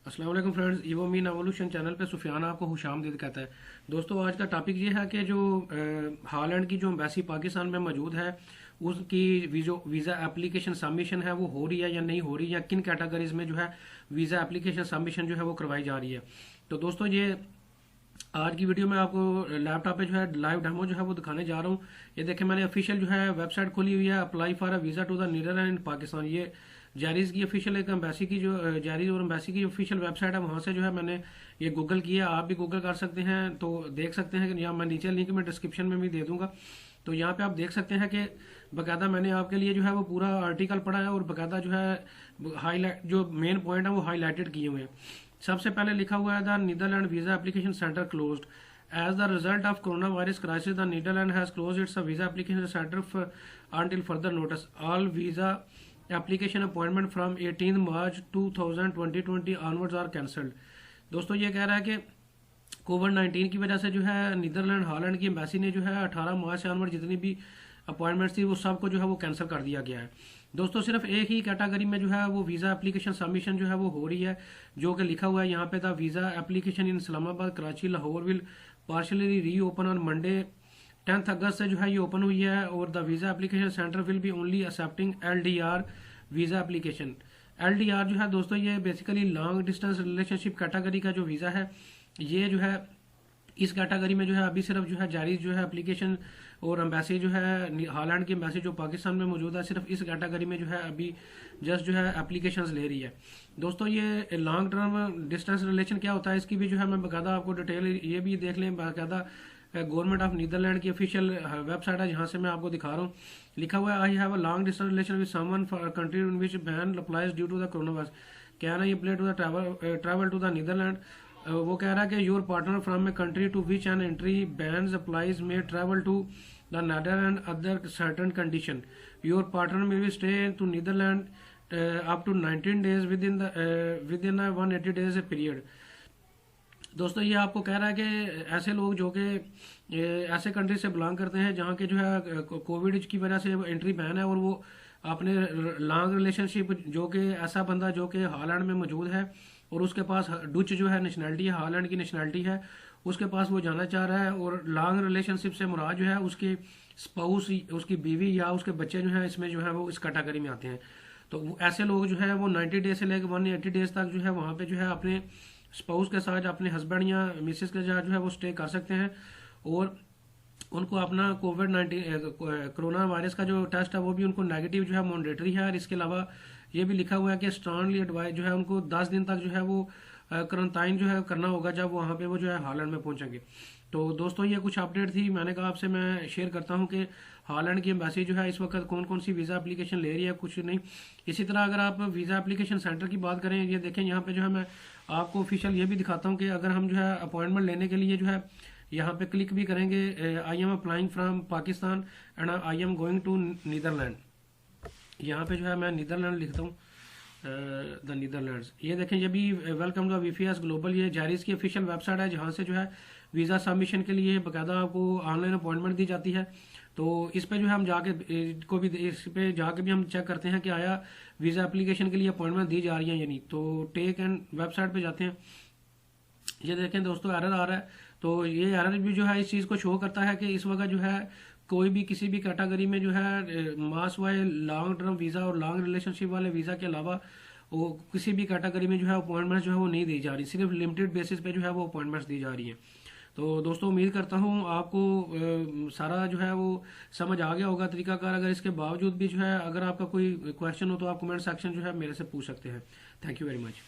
अस्सलाम वालेकुम friends, evo mean evolution channel पे सुफियान आपको खुशामदीद कहता है। दोस्तों, आज का टॉपिक ये है कि जो हॉलैंड की जो एम्बेसी पाकिस्तान में मौजूद है उसकी वीज़ा एप्लीकेशन सबमिशन है वो हो रही है या नहीं हो रही, या किन कैटेगरीज में जो है वीज़ा एप्लीकेशन सबमिशन जो है वो करवाई जा रही है। तो दोस्तों, ये आज की वीडियो में आपको लैपटॉप पे जो है लाइव डेमो जो है वो दिखाने जा रहा हूँ। ये देखें, मैंने ऑफिशियल जो है वेबसाइट खोली हुई है, apply for a visa to the Netherland in Pakistan. ये जैरीज की ऑफिशियल एक एम्बेसी की जो जैरीज और एम्बेसी की ऑफिशियल वेबसाइट है, वहाँ से जो है मैंने ये गूगल किया। आप भी गूगल कर सकते हैं तो देख सकते हैं कि यहाँ मैं नीचे लिंक में डिस्क्रिप्शन में भी दे दूंगा। तो यहाँ पे आप देख सकते हैं कि बाकायदा मैंने आपके लिए जो है वो पूरा आर्टिकल पढ़ा है और बाकायदा जो है हाईलाइट जो मेन पॉइंट है वो हाईलाइटेड किए हुए हैं। सबसे पहले लिखा हुआ है the Netherland visa application centre closed as the result of corona virus crisis. The Netherland has close its visa application centre until further notice. All visa application appointment from 18 March 2020 onwards are cancelled। दोस्तों, ये कह रहा है कि कोविड-19 की वजह से जो है नीदरलैंड हॉलैंड की एम्बेसी ने जो है 18 मार्च से ऑनवर्ड जितनी भी अपॉइंटमेंट्स थी वो सबको जो है वो कैंसिल कर दिया गया है। दोस्तों, सिर्फ एक ही कैटेगरी में जो है वो वीज़ा एप्लीकेशन सबमिशन जो है वो हो रही है, जो कि लिखा हुआ है यहाँ पे, the visa application in Islamabad Karachi Lahore will partially री ओपन ऑन मंडे 10 अगस्त से जो है ये ओपन हुई है। और the visa application centre will be only accepting LDR visa application. LDR जो है दोस्तों, ये basically long distance relationship category का जो वीज़ा है, ये जो है इस कैटेगरी में जो है अभी सिर्फ जो है जारी जो है एप्लीकेशन और एम्बेसी जो है हॉलैंड की एम्बेसी जो पाकिस्तान में मौजूद है, सिर्फ इस कैटेगरी में जो है अभी जस्ट जो है एप्लीकेशंस ले रही है। दोस्तों, ये लॉन्ग टर्म डिस्टेंस रिलेशन क्या होता है इसकी भी जो है मैं बाकायदा आपको डिटेल ये भी देख लें। बाकायदा गवर्नमेंट ऑफ नीदरलैंड की ऑफिशियल वेबसाइट है, जहाँ से मैं आपको दिखा रहा हूँ। लिखा हुआ है, I have a long distance relation with someone for country in which ban applies due to the corona virus, can I apply to the travel to the Netherland. वो कह रहा है कि your partner from a country to which an entry bans applies may travel to the Netherland other certain condition. Your partner may भी stay to Netherland up to 19 days within 180 days period. दोस्तों, ये आपको कह रहा है कि ऐसे लोग जो कि ऐसे कंट्री से बिलोंग करते हैं जहाँ के जो है कोविड की वजह से एंट्री बैन है, और वो अपने लॉन्ग रिलेशनशिप जो कि ऐसा बंदा जो कि हॉलैंड में मौजूद है और उसके पास डच जो है नेशनैलिटी है, हॉलैंड की नेशनैलिटी है, उसके पास वो जाना चाह रहा है। और लॉन्ग रिलेशनशिप से मुराद जो है उसकी स्पाउस, उसकी बीवी या उसके बच्चे जो है इसमें जो है वो इस कैटेगरी में आते हैं। तो ऐसे लोग जो है वो 90 डेज से लेकर 180 डेज तक जो है वहाँ पे जो है अपने स्पाउस के साथ, अपने हस्बैंड या मिसेस के साथ जो है वो स्टे कर सकते हैं। और उनको अपना कोविड-19 कोरोना वायरस का जो टेस्ट है वो भी उनको नेगेटिव जो है मैंडेटरी है। और इसके अलावा ये भी लिखा हुआ है कि स्ट्रांगली एडवाइज जो है उनको 10 दिन तक जो है वो क्वारंटाइन जो है करना होगा जब वहाँ पे वो जो है हॉलैंड में पहुंचेंगे। तो दोस्तों, ये कुछ अपडेट थी, मैंने कहा आपसे मैं शेयर करता हूँ कि हॉलैंड की एम्बेसी जो है इस वक्त कौन कौन सी वीज़ा एप्लीकेशन ले रही है, कुछ नहीं। इसी तरह अगर आप वीज़ा एप्लीकेशन सेंटर की बात करें, ये देखें यहाँ पे जो है मैं आपको ऑफिशियल ये भी दिखाता हूँ कि अगर हम जो है अपॉइंटमेंट लेने के लिए जो है यहाँ पे क्लिक भी करेंगे, I am applying from Pakistan and I am going to Netherland. यहाँ पे जो है मैं नीदरलैंड लिखता हूँ, द नीदरलैंड्स। ये देखें, ये भी वेलकम टू वीफीएस ग्लोबल, ये जारीज की ऑफिशियल वेबसाइट है जहाँ से जो है वीज़ा सबमिशन के लिए बाकायदा आपको ऑनलाइन अपॉइंटमेंट दी जाती है। तो इस पे जो है हम जाके को भी इस पे जाके भी हम चेक करते हैं कि आया वीज़ा एप्लीकेशन के लिए अपॉइंटमेंट दी जा रही है या नहीं। तो टेक एंड वेबसाइट पे जाते हैं। ये देखें दोस्तों, एरर आ रहा है। तो ये एरर भी जो है इस चीज़ को शो करता है कि इस वक्त जो है कोई भी किसी भी कैटेगरी में जो है मास वाई लॉन्ग टर्म वीज़ा और लॉन्ग रिलेशनशिप वाले वीज़ा के अलावा वो किसी भी कैटेगरी में जो है अपॉइंटमेंट्स जो है वो नहीं दी जा रही, सिर्फ लिमिटेड बेसिस पे जो है वो अपॉइंटमेंट्स दी जा रही हैं। तो दोस्तों, उम्मीद करता हूँ आपको सारा जो है वो समझ आ गया होगा तरीकाकार। अगर इसके बावजूद भी जो है अगर आपका कोई क्वेश्चन हो तो आप कमेंट सेक्शन जो है मेरे से पूछ सकते हैं। Thank you very much.